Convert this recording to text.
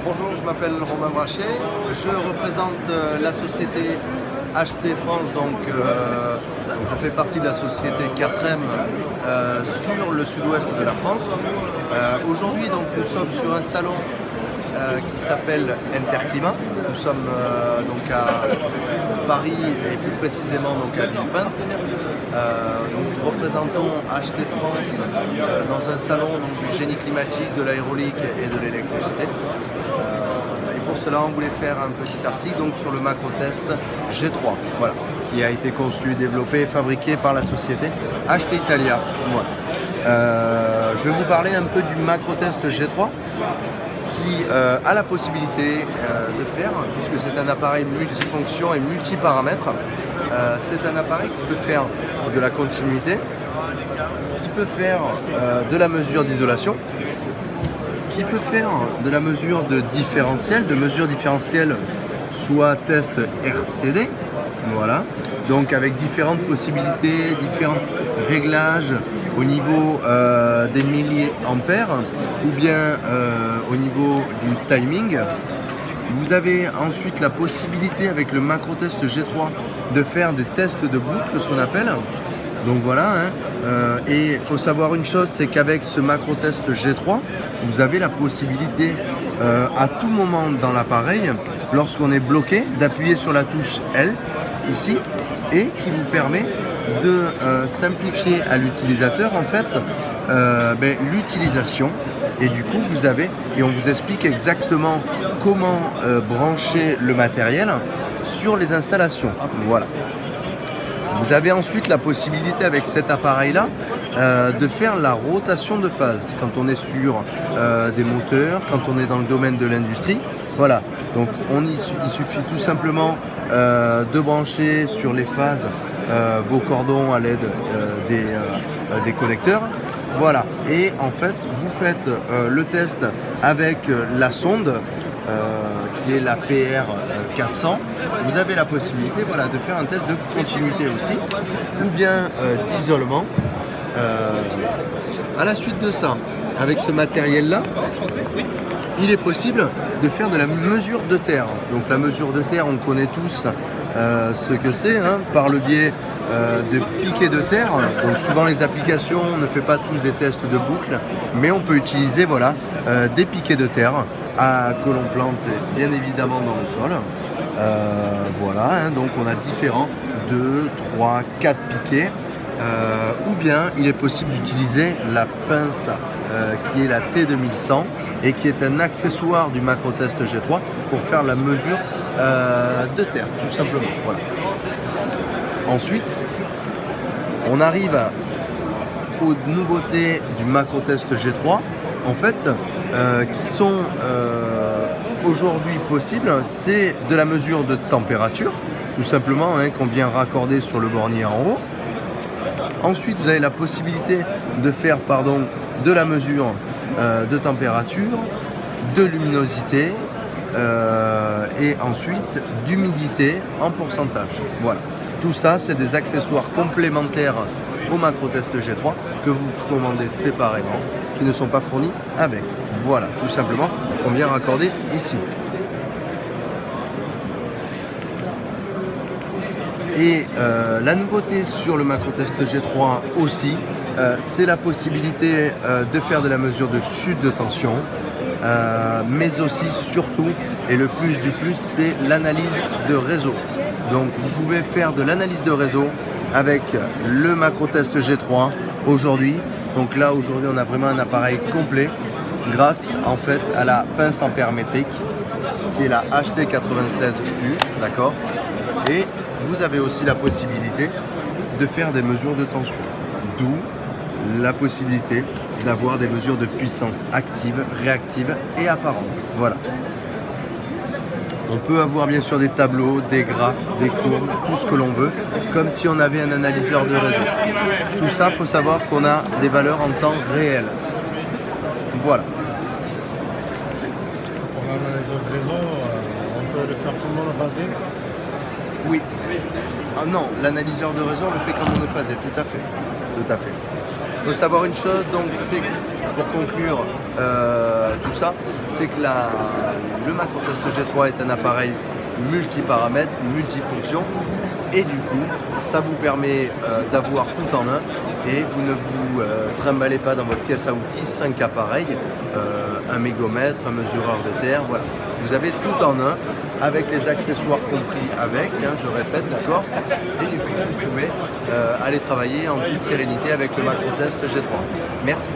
Bonjour, je m'appelle Romain Brachet, je représente la société HT France, donc je fais partie de la société 4M sur le sud-ouest de la France. Aujourd'hui donc nous sommes sur un salon qui s'appelle Interclimat. Nous sommes donc à Paris et plus précisément donc à Villepinte. Nous représentons HT France dans un salon donc, du génie climatique, de l'aérolique et de l'électricité. Et pour cela, on voulait faire un petit article donc, sur le macro-test G3, voilà, qui a été conçu, développé et fabriqué par la société HT Italia. Voilà. Je vais vous parler un peu du macro-test G3 qui a la possibilité de faire, puisque c'est un appareil multifonction et multiparamètres. C'est un appareil qui peut faire de la continuité, qui peut faire de la mesure d'isolation, qui peut faire de la mesure de mesure différentielle, soit test RCD, voilà, donc avec différentes possibilités, différents réglages au niveau des milliampères ou bien au niveau du timing. Vous avez ensuite la possibilité avec le macro-test G3 de faire des tests de boucle, ce qu'on appelle. Donc voilà, et il faut savoir une chose, c'est qu'avec ce macro-test G3, vous avez la possibilité à tout moment dans l'appareil, lorsqu'on est bloqué, d'appuyer sur la touche L, ici, et qui vous permet de simplifier à l'utilisateur en fait l'utilisation. Et du coup, vous avez, et on vous explique exactement comment brancher le matériel sur les installations. Voilà. Vous avez ensuite la possibilité avec cet appareil-là de faire la rotation de phase quand on est sur des moteurs, quand on est dans le domaine de l'industrie. Voilà. Donc il suffit tout simplement de brancher sur les phases vos cordons à l'aide des connecteurs. Voilà, et en fait, vous faites le test avec la sonde qui est la PR400. Vous avez la possibilité voilà, de faire un test de continuité aussi, ou bien d'isolement. À la suite de ça, avec ce matériel-là, il est possible de faire de la mesure de terre. Donc la mesure de terre, on connaît tous ce que c'est, par le biais de piquets de terre. Donc souvent les applications, on ne fait pas tous des tests de boucle, mais on peut utiliser voilà, des piquets de terre que l'on plante bien évidemment dans le sol. Voilà, donc on a différents 2, 3, 4 piquets. Ou bien il est possible d'utiliser la pince qui est la T2100 et qui est un accessoire du macro-test G3 pour faire la mesure de terre, tout simplement. Voilà. Ensuite, on arrive aux nouveautés du macro-test G3, en fait, qui sont aujourd'hui possibles. C'est de la mesure de température, tout simplement, qu'on vient raccorder sur le bornier en haut. Ensuite, vous avez la possibilité de faire de la mesure de température, de luminosité et ensuite d'humidité en pourcentage. Voilà. Tout ça, c'est des accessoires complémentaires au macro-test G3 que vous commandez séparément, qui ne sont pas fournis avec. Voilà, tout simplement, on vient raccorder ici. Et la nouveauté sur le macro-test G3 aussi, c'est la possibilité de faire de la mesure de chute de tension, mais aussi, surtout, et le plus du plus, c'est l'analyse de réseau. Donc vous pouvez faire de l'analyse de réseau avec le macro-test G3 aujourd'hui. Donc là, aujourd'hui, on a vraiment un appareil complet grâce en fait à la pince ampère métrique qui est la HT96U, d'accord. Et vous avez aussi la possibilité de faire des mesures de tension, d'où la possibilité d'avoir des mesures de puissance active, réactive et apparente. Voilà. On peut avoir bien sûr des tableaux, des graphes, des courbes, tout ce que l'on veut, comme si on avait un analyseur de réseau. Tout ça, il faut savoir qu'on a des valeurs en temps réel. Voilà. Pour l'analyse de réseau, on peut le faire tout monophasé. Oui. Ah non, l'analyseur de réseau, on le fait comme monophasé, tout à fait. Tout à fait. Il faut savoir une chose, donc c'est pour conclure tout ça, c'est que le Macrotest G3 est un appareil multiparamètres, multifonctions, et du coup, ça vous permet d'avoir tout en un, et vous ne vous trimballez pas dans votre caisse à outils 5 appareils, un mégomètre, un mesureur de terre, voilà. Vous avez tout en un, avec les accessoires compris avec, je répète, d'accord. Et du coup, vous pouvez aller travailler en toute sérénité avec le Macrotest G3. Merci.